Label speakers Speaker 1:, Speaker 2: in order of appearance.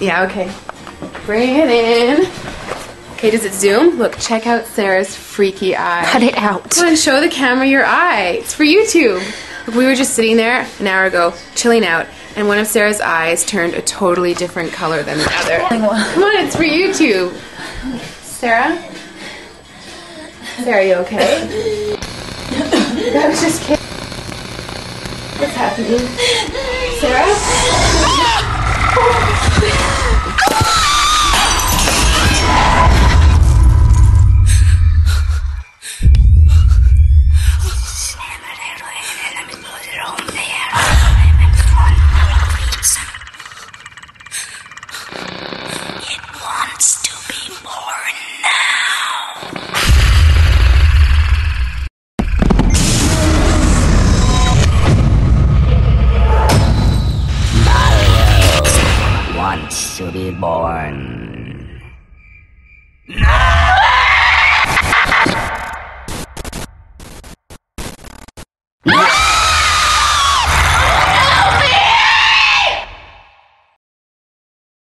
Speaker 1: Yeah, okay. Bring it in. Okay, does it zoom? Look, check out Sarah's freaky eye.
Speaker 2: Cut it out.
Speaker 1: Come on, show the camera your eye. It's for YouTube. Look, we were just sitting there an hour ago, chilling out, and one of Sarah's eyes turned a totally different color than the other. Come on, it's for YouTube. Sarah? Sarah, are you okay? I was just kidding. What's happening? Sarah?
Speaker 3: It wants to be born now. Mario wants to be born now.